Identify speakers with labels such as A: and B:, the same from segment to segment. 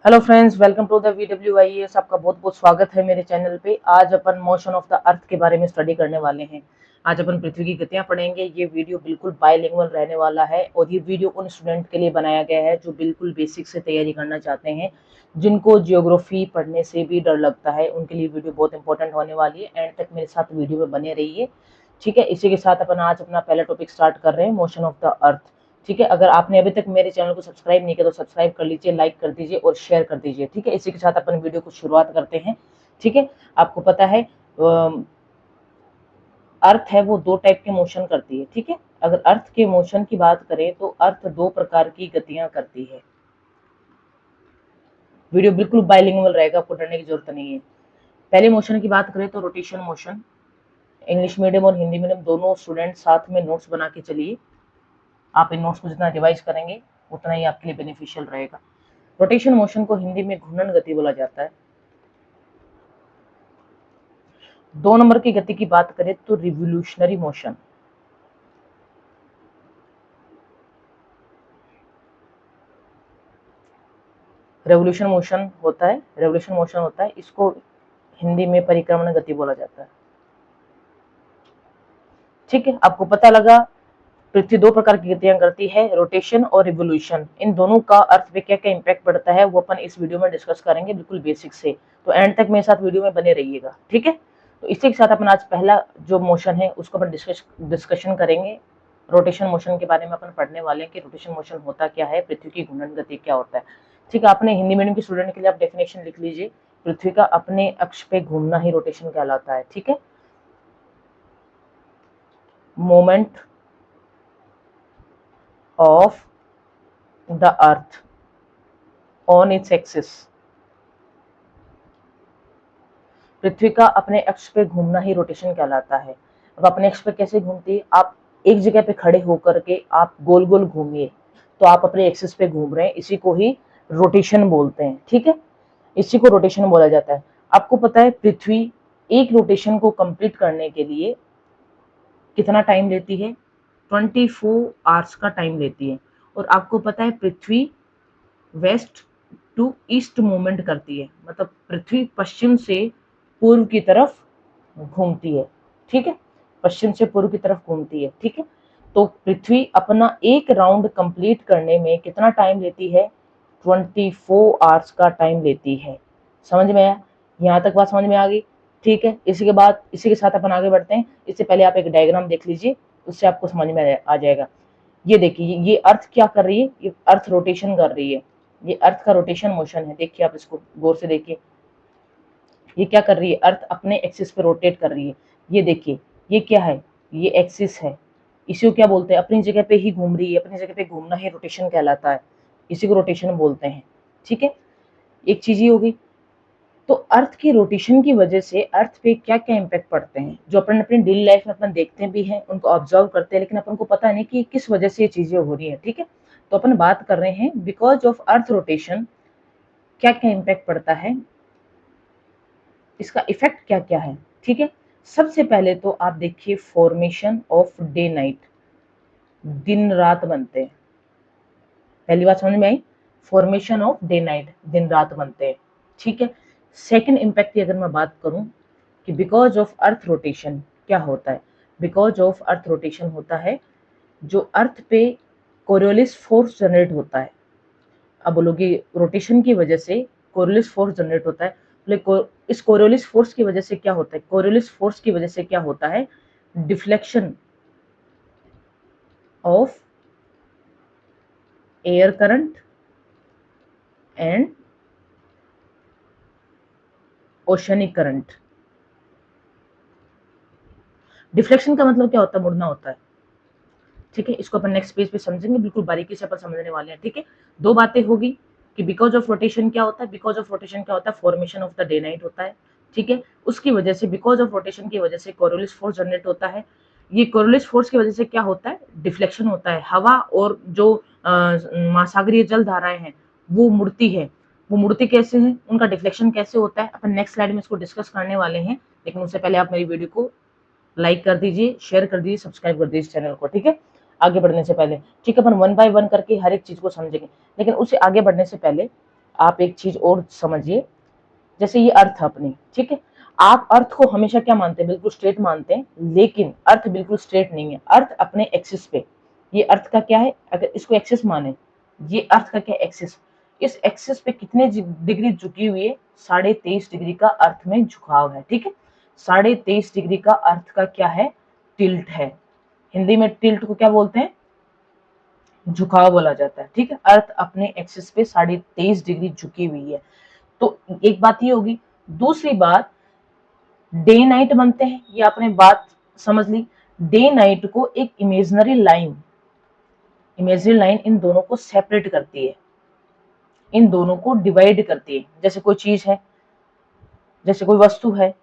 A: Hello friends, welcome to the VWIES। आपका बहुत बहुत स्वागत है मेरे चैनल पे। आज अपन मोशन ऑफ द अर्थ के बारे में स्टडी करने वाले हैं। आज अपन पृथ्वी की गतियां पढ़ेंगे। ये वीडियो बिल्कुल बायलिंगुअल रहने वाला है और ये वीडियो उन स्टूडेंट के लिए बनाया गया है जो बिल्कुल बेसिक से तैयारी करना चाहते हैं, जिनको जियोग्राफी पढ़ने से भी डर लगता है। उनके लिए वीडियो बहुत इंपॉर्टेंट होने वाली है। एंड तक मेरे साथ वीडियो में बने रहिए, ठीक है। इसी के साथ अपन आज अपना पहला टॉपिक स्टार्ट कर रहे हैं, मोशन ऑफ द अर्थ। ठीक है, अगर आपने अभी तक मेरे चैनल को सब्सक्राइब नहीं किया तो सब्सक्राइब कर लीजिए, लाइक कर दीजिए और शेयर कर दीजिए, ठीक है। इसी के साथ अपन वीडियो को शुरुआत करते हैं, ठीक है। आपको पता है अर्थ है वो दो टाइप के मोशन करती है, ठीक है। अगर अर्थ के मोशन की बात करें तो अर्थ दो प्रकार की गतियां करती है। वीडियो बिल्कुल बाइलिंगुअल रहेगा, आपको डरने की जरूरत नहीं है। पहले मोशन की बात करें तो रोटेशन मोशन। इंग्लिश मीडियम और हिंदी मीडियम दोनों स्टूडेंट साथ में नोट्स बना के चलिए। आप इन नोट्स को जितना रिवाइज करेंगे उतना ही आपके लिए बेनिफिशियल रहेगा। रोटेशन मोशन को हिंदी में घूर्णन गति बोला जाता है। 2 नंबर की गति की बात करें तो रिवोल्यूशनरी मोशन। रेवोल्यूशन मोशन होता है, रेवोल्यूशन मोशन होता है, इसको हिंदी में परिक्रमण गति बोला जाता है, ठीक है। आपको पता लगा पृथ्वी दो प्रकार की गतियां करती है, रोटेशन और रिवोल्यूशन। इन दोनों का अर्थ पे क्या क्या इंपैक्ट पड़ता है वो अपन इस वीडियो में डिस्कस करेंगे, बिल्कुल बेसिक से। तो एंड तक मेरे साथ वीडियो में बने रहिएगा, ठीक है। तो इसी के साथ अपन आज पहला जो मोशन है उसको अपन डिस्कशन करेंगे। रोटेशन मोशन के बारे में अपन पढ़ने वाले हैं कि रोटेशन मोशन होता क्या है, पृथ्वी की घूर्णन गति क्या होता है, ठीक है। आपने हिंदी मीडियम के स्टूडेंट के लिए आप डेफिनेशन लिख लीजिए। पृथ्वी का अपने अक्ष पे घूमना ही रोटेशन कहलाता है, ठीक है। Moment of the earth on its axis. पृथ्वी का अपने अक्ष पे घूमना ही रोटेशन कहलाता है। अब अपने अक्ष पे कैसे घूमती है? आप एक जगह पे खड़े होकर के आप गोल गोल घूमिए तो आप अपने एक्सिस पे घूम रहे हैं, इसी को ही रोटेशन बोलते हैं, ठीक है। इसी को रोटेशन बोला जाता है। आपको पता है पृथ्वी एक रोटेशन को कंप्लीट करने के लिए कितना टाइम लेती है? 24 आवर्स का टाइम लेती है। और आपको पता है पृथ्वी वेस्ट टू ईस्ट मूवमेंट करती है, मतलब पृथ्वी पश्चिम से पूर्व की तरफ घूमती है, ठीक है। पश्चिम से पूर्व की तरफ घूमती है, ठीक है। तो पृथ्वी अपना एक राउंड कंप्लीट करने में कितना टाइम लेती है? 24 आवर्स का टाइम लेती है। समझ में आया? यहाँ तक बात समझ में आ गई, ठीक है। इसी के साथ अपन आगे बढ़ते हैं। इससे पहले आप एक डायग्राम देख लीजिए, उससे आपको समझ में आ जाएगा। ये देखिए, ये अर्थ क्या कर रही है? ये अर्थ रोटेशन कर रही है। ये अर्थ का रोटेशन मोशन है। देखिए, आप इसको गौर से देखिए। ये क्या कर रही है? अर्थ अपने एक्सिस पे रोटेट कर रही है। ये देखिए, ये क्या है? ये एक्सिस है। इसी को क्या बोलते हैं? अपनी जगह पे ही घूम रही है, अपनी जगह पे घूमना ही रोटेशन कहलाता है। इसी को रोटेशन बोलते हैं, ठीक है। एक चीज ये होगी। तो अर्थ की रोटेशन की वजह से अर्थ पे क्या क्या इम्पैक्ट पड़ते हैं, जो अपन अपनी डेली लाइफ में अपन देखते भी हैं, उनको ऑब्जर्व करते हैं, लेकिन अपन को पता नहीं कि किस वजह से ये चीजें हो रही है, ठीक है। तो अपन बात कर रहे हैं बिकॉज ऑफ अर्थ रोटेशन क्या क्या इम्पैक्ट पड़ता है, इसका इफेक्ट क्या क्या है, ठीक है। सबसे पहले तो आप देखिए फॉर्मेशन ऑफ डे नाइट, दिन रात बनते हैं। पहली बात समझ में आई? फॉर्मेशन ऑफ डे नाइट, दिन रात बनते हैं, ठीक है। सेकंड इम्पैक्ट की अगर मैं बात करूं कि बिकॉज ऑफ अर्थ रोटेशन क्या होता है? बिकॉज ऑफ अर्थ रोटेशन होता है जो अर्थ पे कोरियोलिस फोर्स जनरेट होता है। अब बोलोगे रोटेशन की वजह से कोरियोलिस फोर्स जनरेट होता है, इस कोरियोलिस फोर्स की वजह से क्या होता है? कोरियोलिस फोर्स की वजह से क्या होता है? Deflection of air current and oceanic current. Deflection का मतलब क्या होता है? मुड़ना होता है, ठीक है। इसको अपन नेक्स्ट पेज पे समझेंगे, बिल्कुल बारीकी से अपन समझने वाले हैं, ठीक है। दो बातें होगी कि बिकॉज ऑफ रोटेशन क्या होता है, बिकॉज ऑफ रोटेशन क्या होता है? Formation of the day night होता है, ठीक है। उसकी वजह से बिकॉज ऑफ रोटेशन की वजह से कोरियोलिस फोर्स जनरेट होता है। ये कोरियोलिस फोर्स की वजह से क्या होता है? डिफ्लेक्शन होता है। हवा और जो महासागरीय जल धाराएं हैं वो मुड़ती है। वो मुड़ती कैसे है? उनका डिफ्लेक्शन कैसे होता है? अपन नेक्स्ट स्लाइड में इसको डिस्कस करने वाले हैं, लेकिन उससे पहले आप मेरी वीडियो को लाइक कर दीजिए, शेयर कर दीजिए, सब्सक्राइब कर दीजिए चैनल को, ठीक है। आगे बढ़ने से पहले, ठीक है, अपन वन बाय वन करके हर एक चीज को समझेंगे, लेकिन उससे आगे बढ़ने से पहले आप एक चीज और समझिए, जैसे ये अर्थ अपनी, ठीक है, आप अर्थ को हमेशा क्या मानते हैं, बिल्कुल स्ट्रेट मानते हैं, लेकिन अर्थ बिल्कुल स्ट्रेट नहीं है। अर्थ अपने एक्सिस पे, ये अर्थ का क्या है, अगर इसको एक्सिस माने, ये अर्थ का क्या एक्सिस, इस एक्सिस पे कितने डिग्री झुकी हुई है, 23.5 डिग्री का अर्थ में झुकाव है, ठीक है। 23.5 डिग्री का अर्थ का क्या है, टिल्ट है। हिंदी में टिल्ट को क्या बोलते हैं, झुकाव बोला जाता है, ठीक है। अर्थ अपने एक्सिस पे 23.5 डिग्री झुकी हुई है। तो एक बात ये होगी। दूसरी बात, डे नाइट बनते हैं, ये आपने बात समझ ली। डे नाइट को एक इमेजनरी लाइन इन दोनों को सेपरेट करती है, इन दोनों को डिवाइड करती है। जैसे कोई चीज है, जैसे कोई वस्तु है,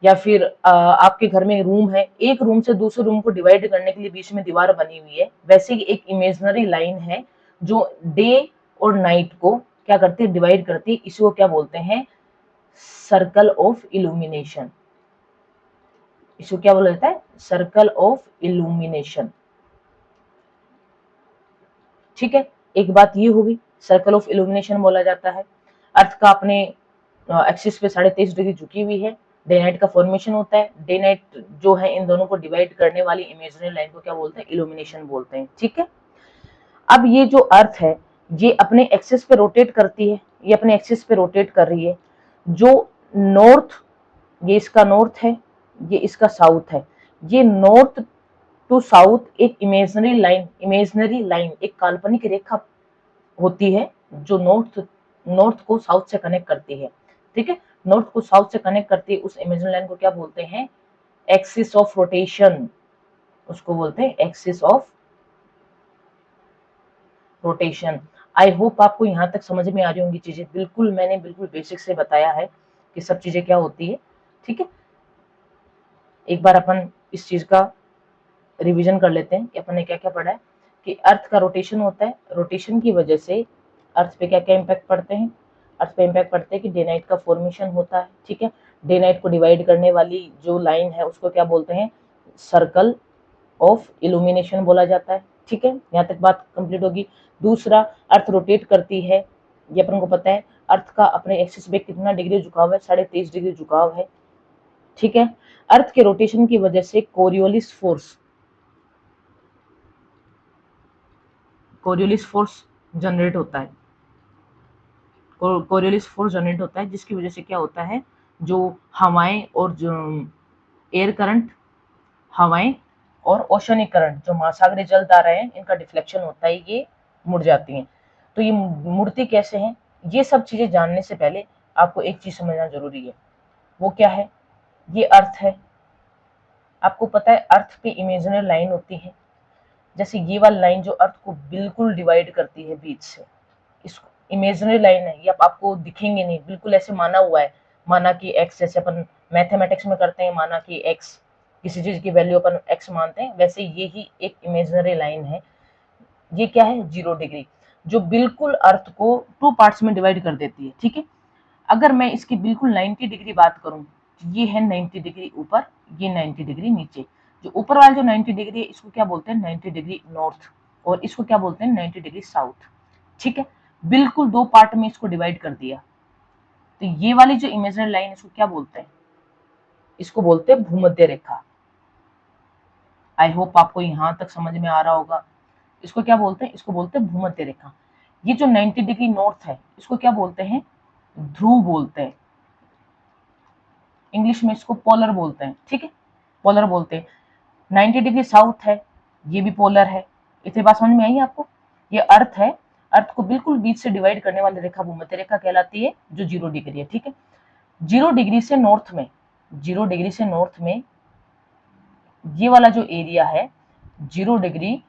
A: या फिर आपके घर में रूम है, एक रूम से दूसरे रूम को डिवाइड करने के लिए बीच में दीवार बनी हुई है, वैसे ही एक इमेजनरी लाइन है जो डे और नाइट को क्या करती है, डिवाइड करती है। इसी को क्या बोलते हैं, सर्कल ऑफ इल्यूमिनेशन। इसको क्या बोला जाता है, सर्कल ऑफ इल्यूमिनेशन, ठीक है। एक बात ये होगी, सर्कल ऑफ इल्यूमिनेशन बोला जाता है। अर्थ का अपने एक्सिस पे 23.5 डिग्री झुकी हुई है, डे नाइट का फॉर्मेशन होता है। डे नाइट जो है इन दोनों को डिवाइड करने वाली इमेजिनरी लाइन को क्या बोलते हैं, इल्यूमिनेशन बोलते हैं, ठीक है। अब ये जो अर्थ है, ये अपने एक्सिस पे रोटेट करती है, ये अपने एक्सिस पे रोटेट कर रही है। जो नॉर्थ, ये इसका नॉर्थ है, ये इसका साउथ है। ये नॉर्थ टू साउथ एक इमेजनरी लाइन, एक काल्पनिक रेखा होती है जो नॉर्थ को साउथ से कनेक्ट करती है, ठीक है। नॉर्थ को साउथ से कनेक्ट करती है, उस इमेजिनरी लाइन को क्या बोलते हैं, एक्सिस ऑफ रोटेशन। उसको बोलते हैं axis of rotation. I hope आपको यहाँ तक समझ में आ रही होंगी चीजें। बिल्कुल मैंने बिल्कुल बेसिक से बताया है कि सब चीजें क्या होती है, ठीक है। एक बार अपन इस चीज का रिवीजन कर लेते हैं कि अपन ने क्या क्या पढ़ा है। कि अर्थ का रोटेशन होता है, रोटेशन की वजह से अर्थ पे क्या क्या इम्पैक्ट पड़ते हैं, अर्थ पे इम्पैक्ट पड़ते हैं कि डे नाइट का फॉर्मेशन होता है, ठीक है। डे नाइट को डिवाइड करने वाली जो लाइन है उसको क्या बोलते हैं, सर्कल ऑफ इल्यूमिनेशन बोला जाता है, ठीक है। यहाँ तक बात कंप्लीट होगी। दूसरा, अर्थ रोटेट करती है, ये अपन को पता है। अर्थ का अपने एक्सिस पे कितना डिग्री झुकाव है, 23.5 डिग्री झुकाव है, ठीक है। अर्थ के रोटेशन की वजह से कोरियोलिस फोर्स जनरेट होता है, कोरियोलिस फोर्स जनरेट होता है, जिसकी वजह से क्या होता है, जो हवाएं और जो एयर करंट, हवाएं और ओशनिक करंट, जो महासागरीय जल धाराएं हैं, इनका डिफ्लेक्शन होता है, ये मुड़ जाती हैं। तो ये मुड़ती कैसे हैं, ये सब चीजें जानने से पहले आपको एक चीज समझना जरूरी है। वो क्या है, ये अर्थ है। आपको पता है अर्थ पे इमेजिनरी लाइन होती है, जैसे ये वाली लाइन जो अर्थ को बिल्कुल डिवाइड करती है बीच से, इसको इमेजिनरी लाइन है, ये आपको दिखेंगे नहीं, बिल्कुल ऐसे माना हुआ है। माना कि एक्स, जैसे अपन मैथमेटिक्स में करते हैं, माना कि एक्स, किसी चीज की वैल्यू अपन एक्स मानते हैं, वैसे ये ही एक इमेजिनरी लाइन है। ये क्या है, 0 डिग्री, जो बिल्कुल अर्थ को 2 पार्ट्स में डिवाइड कर देती है, ठीक है। अगर मैं इसकी बिल्कुल 90 डिग्री बात करूं, ये है 90 डिग्री ऊपर, ये 90 डिग्री नीचे। जो ऊपर वाला जो 90 डिग्री है, इसको क्या बोलते हैं, 90 डिग्री नॉर्थ, और इसको क्या बोलते हैं, 90 डिग्री साउथ, ठीक है। बिल्कुल 2 पार्ट में इसको डिवाइड कर दिया। तो ये वाली जो इमेजिनरी लाइन, इसको क्या बोलते हैं, इसको बोलते हैं भूमध्य रेखा। आई होप आपको यहां तक समझ में आ रहा होगा। इसको क्या बोलते हैं, इसको बोलते हैं भूमध्य रेखा। ये जो 90 डिग्री नॉर्थ है, इसको क्या बोलते हैं, ध्रुव बोलते हैं। इंग्लिश में इसको पोलर बोलते हैं, ठीक है, पोलर बोलते हैं। 90 डिग्री साउथ है, ये भी पोलर है। इतनी बात समझ में आई आपको। ये अर्थ है, अर्थ को बिल्कुल बीच से डिवाइड करने वाली रेखा भूमध्य रेखा कहलाती है, जो 0 डिग्री है, ठीक है। 0 डिग्री से नॉर्थ में, 0 डिग्री से नॉर्थ में ये वाला जो एरिया है, 0 डिग्री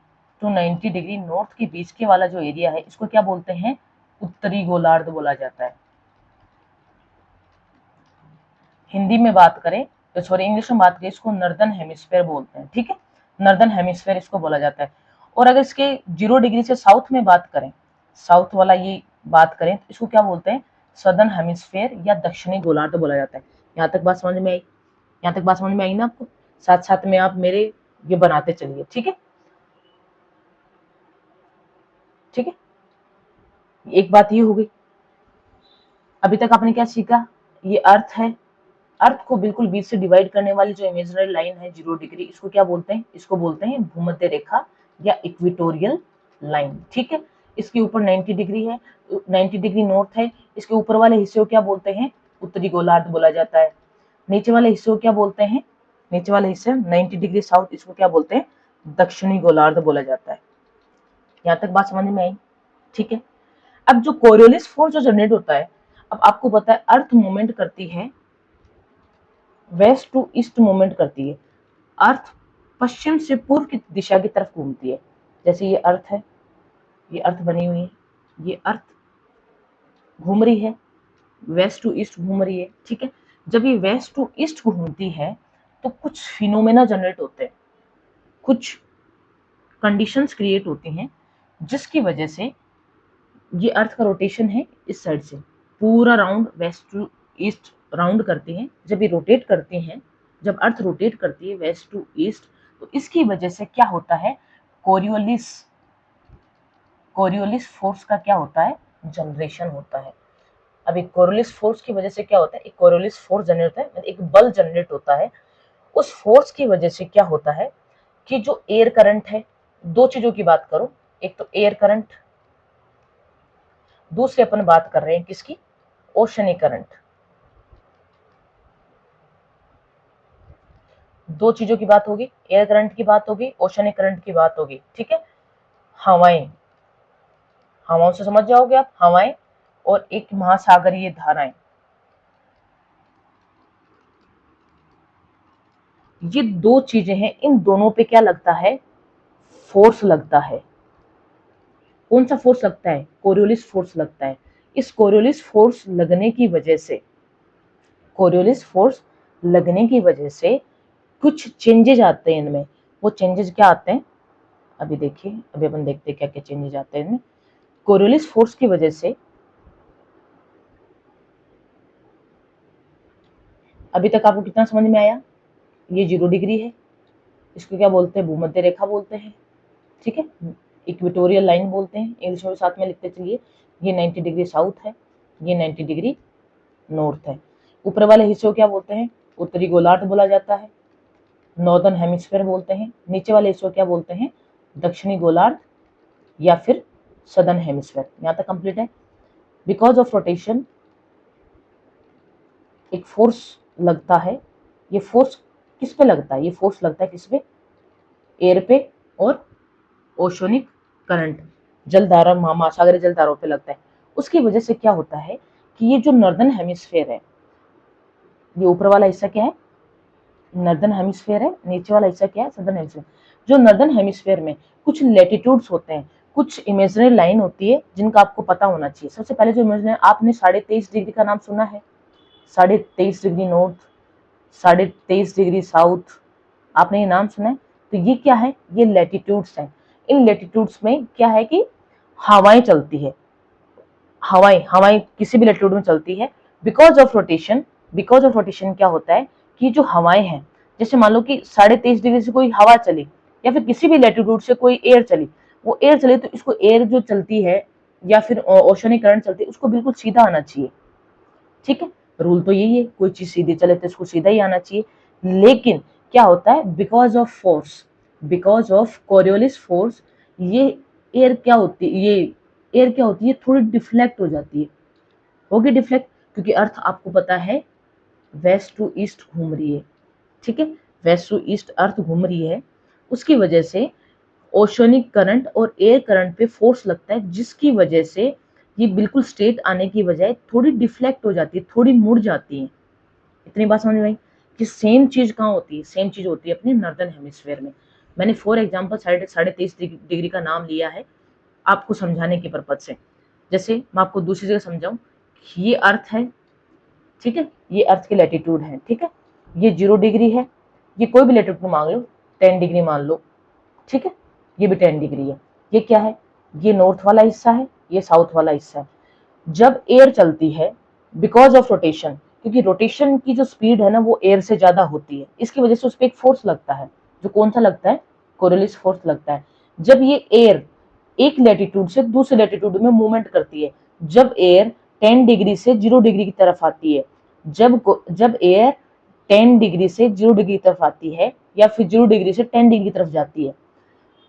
A: टू 90 डिग्री नॉर्थ के बीच के वाला जो एरिया है, इसको क्या बोलते हैं, उत्तरी गोलार्ध बोला जाता है। हिंदी में बात करें तो, सॉरी इंग्लिश में बात करें, इसको नॉर्दर्न हेमिस्फीयर बोलते हैं, ठीक है। नॉर्दर्न हेमिस्फीयर इसको बोला जाता है। और अगर इसके 0 डिग्री से साउथ में बात करें, साउथ वाला ये बात करें, तो इसको क्या बोलते हैं, सदर्न हेमिस्फीयर या दक्षिणी गोलार्ध बोला जाता है। यहाँ तक बात समझ में आई, यहाँ तक बात समझ में आई ना आपको। साथ साथ में आप मेरे ये बनाते चलिए, ठीक है, ठीक है। एक बात ये हो गई। अभी तक आपने क्या सीखा? ये अर्थ है, अर्थ को बिल्कुल बीच से डिवाइड करने वाली जो इमेजिनरी लाइन है 0 डिग्री, इसको क्या बोलते हैं? इसको बोलते हैं भूमध्य रेखा या इक्वेटोरियल लाइन। ठीक है, इसके ऊपर 90 डिग्री है, 90 डिग्री नॉर्थ है। इसके ऊपर वाले हिस्से को क्या बोलते हैं? उत्तरी गोलार्ध बोला जाता है। नीचे वाले हिस्से को क्या बोलते हैं? नीचे वाले हिस्से 90 डिग्री साउथ, इसको क्या बोलते हैं? दक्षिणी गोलार्ध बोला जाता है। यहाँ तक बात समझ में आई? ठीक है, अब जो कोरियोलिस फोर्स जो जनरेट होता है, अब आपको पता है अर्थ मूवमेंट करती है वेस्ट टू ईस्ट मूवमेंट करती है। अर्थ पश्चिम से पूर्व की दिशा की तरफ घूमती है। जैसे ये अर्थ है, ये अर्थ बनी हुई है, ये अर्थ घूम रही है, वेस्ट टू ईस्ट घूम रही है। ठीक है, जब ये वेस्ट टू ईस्ट घूमती है तो कुछ फिनोमेना जनरेट होते हैं, कुछ कंडीशंस क्रिएट होती हैं, जिसकी वजह से ये अर्थ का रोटेशन है इस साइड से पूरा round west to east round करती है। जब ये रोटेट करती हैं, जब अर्थ रोटेट करती है वेस्ट टू ईस्ट, तो इसकी वजह से क्या होता है? कोरियोलिस कोरियोलिस फोर्स का क्या होता है? जनरेशन होता है। अब एक कोरियोलिस फोर्स की वजह से क्या होता है? एक कोरियोलिस फोर्स जनरेट होता है, एक बल जनरेट होता है। उस फोर्स की वजह से क्या होता है कि जो एयर करंट है, दो चीजों की बात करो, एक तो एयर करंट, दूसरे अपन बात कर रहे हैं किसकी? Oceanic current. दो चीजों की बात होगी, एयर करंट की बात होगी, ओशनिक करंट की बात होगी। ठीक है, हवाएं, हवाओं से समझ जाओगे आप, हवाएं और एक महासागरीय धाराएं, ये दो चीजें हैं। इन दोनों पे क्या लगता है? फोर्स लगता है। कौन सा फोर्स लगता है? कोरियोलिस फोर्स लगता है। इस कोरियोलिस फोर्स लगने की वजह से, कोरियोलिस फोर्स लगने की वजह से कुछ चेंजेज आते हैं इनमें। वो चेंजेस क्या आते हैं? अभी देखिए, अभी अपन देखते हैं क्या क्या चेंजेस आते हैं इनमें। कोरियोलिस फोर्स की वजह से अभी तक आपको कितना समझ में आया? ये 0 डिग्री है, इसको क्या बोलते हैं? भूमध्य रेखा बोलते हैं। ठीक है, इक्वेटोरियल लाइन बोलते हैं, इंग्लिश में साथ में लिखते चलिए। ये 90 डिग्री साउथ है, ये 90 डिग्री नॉर्थ है। ऊपर वाले हिस्से को क्या बोलते हैं? उत्तरी गोलार्ध बोला जाता है, नॉर्दर्न हेमिस्फीयर बोलते हैं। नीचे वाले हिस्से को क्या बोलते हैं? दक्षिणी गोलार्ध या फिर सदर्न हेमिस्फीयर। यहाँ तक कंप्लीट है। बिकॉज ऑफ रोटेशन एक फोर्स लगता है। ये फोर्स किस पे लगता है? ये फोर्स लगता है किस पे? एयर पे और ओशोनिक करंट, जलधारा, महासागरीय जलधाराओं पे लगता है। उसकी वजह से क्या होता है कि ये जो नॉर्दर्न हेमिस्फीयर है, ये ऊपर वाला हिस्सा क्या है? नॉर्दर्न हेमिस्फीयर है, नीचे वाला हिस्सा क्या है? Southern hemisphere. जो नॉर्दर्न हेमिस्फीयर में कुछ लैटिट्यूड्स होते हैं, कुछ इमेजिनरी लाइन होती है जिनका आपको पता होना चाहिए। सबसे पहले जो इमेजिनरी, आपने 23.5 डिग्री का नाम सुना है? 23.5 डिग्री नॉर्थ, 23.5 डिग्री साउथ, आपने ये नाम सुना है? तो ये क्या है? ये लैटिट्यूड्स हैं। इन लैटिट्यूड्स में क्या है कि हवाएं चलती है, हवाएं हवाएं किसी भी लैटिट्यूड में चलती है। Because of rotation, because of rotation क्या होता है कि जो हवाएं हैं, जैसे मान लो कि 23.5 डिग्री से कोई हवा चली या फिर किसी भी लैटिट्यूड से कोई एयर चली, वो एयर चली तो इसको एयर जो चलती है या फिर ओशनिक करंट चलती है, उसको बिल्कुल सीधा आना चाहिए। ठीक है, रूल तो यही है, कोई चीज सीधी चले तो इसको सीधा ही आना चाहिए। लेकिन क्या होता है? Because of force, because of Coriolis force, ये एयर क्या होती है, ये एयर क्या होती है? थोड़ी डिफ्लेक्ट हो जाती है। होगी डिफ्लेक्ट, क्योंकि अर्थ आपको पता है वेस्ट टू ईस्ट घूम रही है। ठीक है, वेस्ट टू ईस्ट अर्थ घूम रही है, उसकी वजह से ओशनिक करंट और एयर करंट पे फोर्स लगता है, जिसकी वजह से ये बिल्कुल स्ट्रेट आने की बजाय थोड़ी डिफ्लेक्ट हो जाती है, थोड़ी मुड़ जाती है। इतनी बात समझ में आई कि सेम चीज कहाँ होती है? सेम चीज होती है अपने नॉर्दर्न हेमिस्फीयर में। मैंने फॉर एग्जांपल 23.5 डिग्री का नाम लिया है आपको समझाने के पर्पज से। जैसे मैं आपको दूसरी जगह समझाऊं, ये अर्थ है, ठीक है, ये अर्थ की लैटिट्यूड है। ठीक है, ये 0 डिग्री है, ये कोई भी लैटिट्यूड मान लो, 10 डिग्री मान लो। ठीक है, ये भी 10 डिग्री है। ये क्या है? ये नॉर्थ वाला हिस्सा है, ये साउथ वाला हिस्सा है। जब एयर चलती है, बिकॉज ऑफ रोटेशन, क्योंकि रोटेशन की जो स्पीड है ना वो एयर से ज्यादा होती है, इसकी वजह से उस पर एक फोर्स लगता है। जो कौन सा लगता है? कोरियोलिस फोर्स लगता है। जब ये एयर एक लैटिट्यूड से दूसरे लैटिट्यूड में मूवमेंट करती है, जब एयर 10 डिग्री से 0 डिग्री की तरफ आती है, जब एयर 10 डिग्री से 0 डिग्री की तरफ आती है, या फिर 0 डिग्री से 10 डिग्री की तरफ जाती है,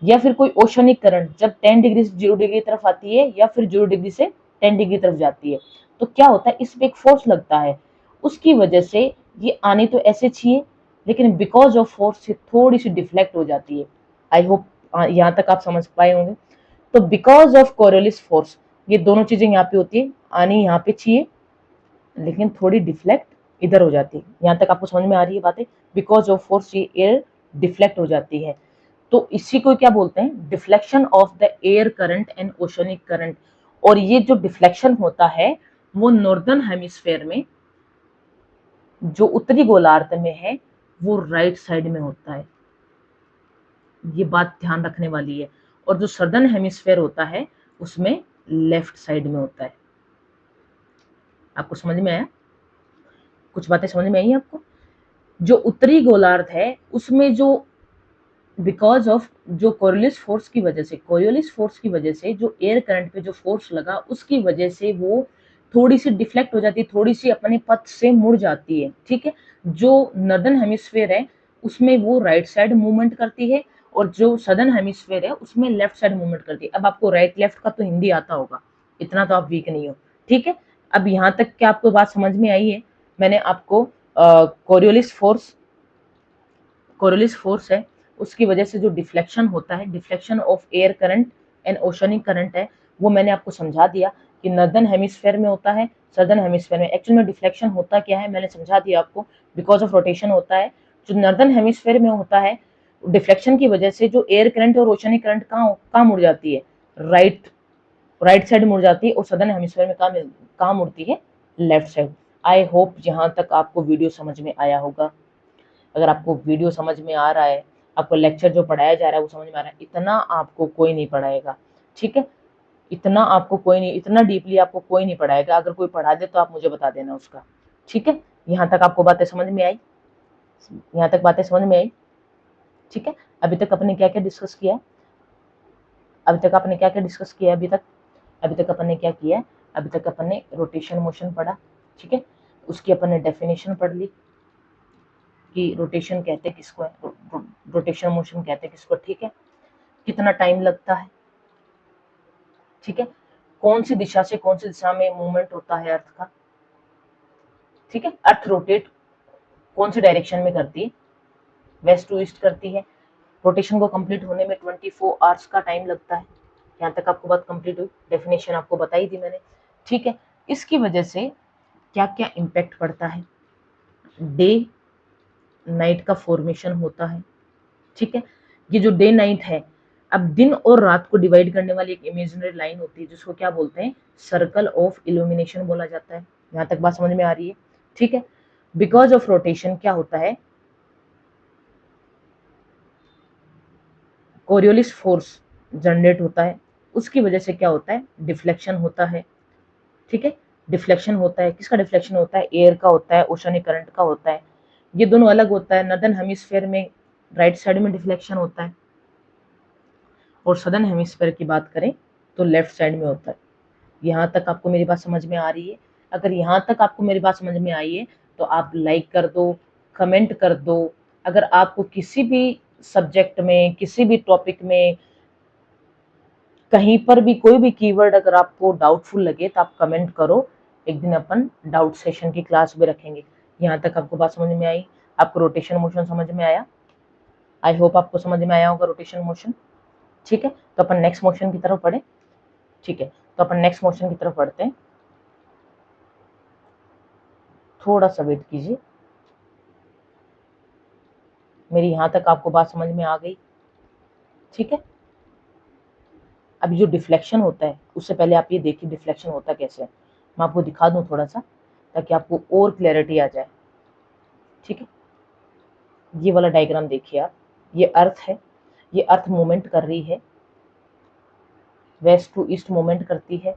A: या फिर कोई ओशनिक करंट जब 10 डिग्री से 0 डिग्री की तरफ आती है या फिर 0 डिग्री से 10 डिग्री की तरफ जाती है, तो क्या होता है, इस पे एक फोर्स लगता है, उसकी वजह से ये आनी तो ऐसे चाहिए, लेकिन बिकॉज ऑफ फोर्स ये थोड़ी सी डिफ्लेक्ट हो जाती है। आई होप यहाँ तक आप समझ पाए होंगे। तो बिकॉज ऑफ कोरियोलिस फोर्स ये दोनों चीजें यहाँ पे होती है, आनी यहाँ पे चाहिए लेकिन थोड़ी डिफ्लेक्ट इधर हो जाती है। यहाँ तक आपको समझ में आ रही है बातें? बिकॉज ऑफ फोर्स ये एयर डिफ्लेक्ट हो जाती है, तो इसी को क्या बोलते हैं, deflection of the air current and oceanic current. और ये जो डिफ्लेक्शन होता है वो नॉर्दर्न हेमिस्फेयर में, जो उत्तरी गोलार्ध में है, वो राइट साइड में होता है, ये बात ध्यान रखने वाली है। और जो सदर्न हेमिस्फेयर होता है उसमें लेफ्ट साइड में होता है। आपको समझ में आया? कुछ बातें समझ में आई आपको? जो उत्तरी गोलार्ध है उसमें जो बिकॉज ऑफ जो कोरियोलिस फोर्स की वजह से जो एयर करंट पे जो फोर्स लगा उसकी वजह से वो थोड़ी सी डिफ्लेक्ट हो जाती है, थोड़ी सी अपने पथ से मुड़ जाती है, ठीक है। जो नॉर्दर्न हेमिस्फीयर है उसमें वो राइट साइड मूवमेंट करती है, और जो सदर्न हेमिस्फीयर है उसमें लेफ्ट साइड मूवमेंट करती है। अब आपको राइट लेफ्ट का तो हिंदी आता होगा, इतना तो आप वीक नहीं हो, ठीक है। अब यहाँ तक क्या आपको बात समझ में आई है? मैंने आपको कोरियोलिस फोर्स है उसकी वजह से जो डिफ्लेक्शन होता है, deflection of air current and oceanic current है, वो मैंने आपको समझा दिया कि नॉर्दर्न हेमिस्फेयर में होता है, सदर्न हेमिस्फेयर में। एक्चुअल में डिफ्लेक्शन होता क्या है मैंने समझा दिया आपको, बिकॉज ऑफ रोटेशन होता है। जो नॉर्दर्न हेमिस्फेयर में होता है डिफ्लेक्शन की वजह से जो एयर करंट और ओशनिक करंट कहाँ मुड़ जाती है, राइट साइड मुड़ जाती है, और सदर्न हेमिस्फेयर में कहाँ मुड़ती है, लेफ्ट साइड। आई होप यहाँ तक आपको वीडियो समझ में आया होगा। अगर आपको वीडियो समझ में आ रहा है, आपको लेक्चर जो पढ़ाया जा रहा है वो समझ में आ रहा है, इतना आपको कोई नहीं पढ़ाएगा, ठीक है। इतना आपको कोई नहीं, इतना डीपली आपको कोई नहीं पढ़ाएगा। अगर कोई पढ़ा दे तो आप मुझे बता देना उसका, ठीक है। यहाँ तक आपको बातें समझ में आई? यहाँ तक बातें समझ में आई? ठीक है। अभी तक अपने क्या क्या डिस्कस किया? अभी तक आपने क्या क्या डिस्कस किया? अभी तक अपन ने क्या किया है? अभी तक अपन ने रोटेशन मोशन पढ़ा, ठीक है। उसकी अपन ने डेफिनेशन पढ़ ली कि रोटेशन कहते किसको है, रोटेशन मोशन कहते किसको, ठीक है। कितना टाइम लगता है, ठीक है। कौन सी दिशा से कौन सी दिशा में मूवमेंट होता है अर्थ का, ठीक है। अर्थ रोटेट कौन सी डायरेक्शन में करती है, वेस्ट टू ईस्ट करती है। रोटेशन को कंप्लीट होने में 24 आवर्स का टाइम लगता है। यहाँ तक आपको बात कंप्लीट हुई, डेफिनेशन आपको बताई थी मैंने, ठीक है। इसकी वजह से क्या क्या इम्पैक्ट पड़ता है, डे नाइट का फॉर्मेशन होता है, ठीक है। ये जो डे नाइट है, अब दिन और रात को डिवाइड करने वाली एक इमेजिनरी लाइन होती है जिसको क्या बोलते हैं, सर्कल ऑफ इल्यूमिनेशन बोला जाता है। यहाँ तक बात समझ में आ रही है, ठीक है। बिकॉज ऑफ रोटेशन क्या होता है, कोरियोलिस फोर्स जनरेट होता है, उसकी वजह से क्या होता है, डिफ्लेक्शन होता है, ठीक है। डिफ्लेक्शन होता है, किसका डिफ्लेक्शन होता है, एयर का होता है, ओशनिक करंट का होता है। ये दोनों अलग होता है। नॉर्दर्न हेमिस्फीयर में राइट साइड में डिफ्लेक्शन होता है, और सदर्न हेमिस्फीयर की बात करें तो लेफ्ट साइड में होता है। यहाँ तक आपको मेरी बात समझ में आ रही है? अगर यहाँ तक आपको मेरी बात समझ में आई है तो आप लाइक कर दो, कमेंट कर दो। अगर आपको किसी भी सब्जेक्ट में, किसी भी टॉपिक में, कहीं पर भी कोई भी कीवर्ड अगर आपको डाउटफुल लगे तो आप कमेंट करो, एक दिन अपन डाउट सेशन की क्लास भी रखेंगे। यहाँ तक आपको बात समझ में आई? आपको रोटेशन मोशन समझ में आया? आई होप आपको समझ में आया होगा रोटेशन मोशन, ठीक है। तो अपन नेक्स्ट मोशन की तरफ पढ़े, ठीक है। तो अपन नेक्स्ट मोशन की तरफ पढ़ते हैं, थोड़ा सा वेट कीजिए। मेरी यहाँ तक आपको बात समझ में आ गई, ठीक है। अब जो डिफ्लेक्शन होता है उससे पहले आप ये देखिए डिफ्लेक्शन होता कैसे है, मैं आपको दिखा दूं थोड़ा सा ताकि आपको और क्लैरिटी आ जाए, ठीक है। ये वाला डायग्राम देखिए आप, ये अर्थ है, ये अर्थ मूवमेंट कर रही है, वेस्ट टू ईस्ट मूवमेंट करती है,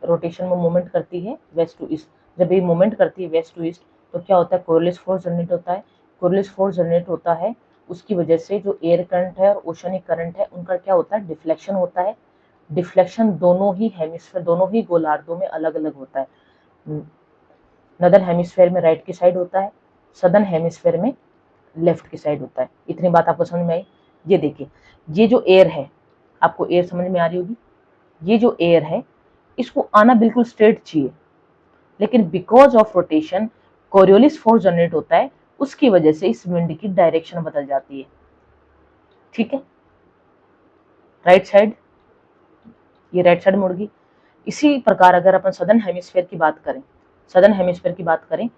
A: रोटेशन में मूवमेंट करती है वेस्ट टू ईस्ट। जब ये मूवमेंट करती है वेस्ट टू ईस्ट तो क्या होता है, कोरियोलिस फोर्स जनरेट होता है। कोरियोलिस फोर्स जनरेट होता है, उसकी वजह से जो एयर करंट है और ओशनिक करंट है उनका क्या होता है, डिफ्लेक्शन होता है। डिफ्लेक्शन दोनों ही हेमिस्फेयर, दोनों ही गोलार्धों में अलग अलग होता है। नदर्न हेमिस्फेयर में राइट की साइड होता है, सदर्न हेमिस्फेयर में लेफ्ट की साइड होता है। इतनी बात आपको समझ में आई? ये देखिए, ये जो एयर है, आपको एयर समझ में आ रही होगी, ये जो एयर है इसको आना बिल्कुल स्ट्रेट चाहिए, लेकिन because of rotation Coriolis force generate होता है, उसकी वजह से इस विंड की डायरेक्शन बदल जाती है। ठीक है, राइट साइड, ये राइट साइड मुड़ गई। इसी प्रकार अगर अपन सदर्न हेमिस्फेयर की बात करें, सदर्न हेमिस्फेयर की बात करें,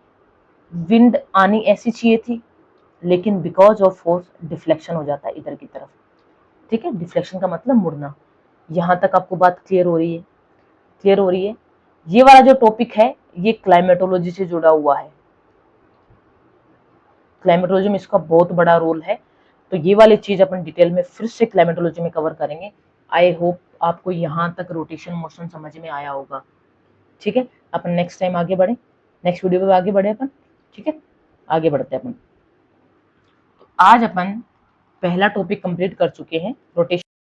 A: विंड आनी ऐसी चाहिए थी, लेकिन बिकॉज ऑफ फोर्स डिफ्लेक्शन हो जाता है इधर की तरफ। ठीक है, डिफ्लेक्शन का मतलब मुड़ना। यहां तक आपको बात क्लियर हो रही है? क्लियर हो रही है? ये वाला जो टॉपिक है ये क्लाइमेटोलॉजी से जुड़ा हुआ है। क्लाइमेटोलॉजी में इसका बहुत बड़ा रोल है, तो ये वाली चीज अपन डिटेल में फिर से क्लाइमेटोलॉजी में कवर करेंगे। आई होप आपको यहाँ तक रोटेशन मोशन समझ में आया होगा। ठीक है, अपन नेक्स्ट टाइम आगे बढ़े, नेक्स्ट वीडियो में आगे बढ़े अपन। ठीक है, आगे बढ़ते हैं अपन। आज अपन पहला टॉपिक कंप्लीट कर चुके हैं, रोटेशन।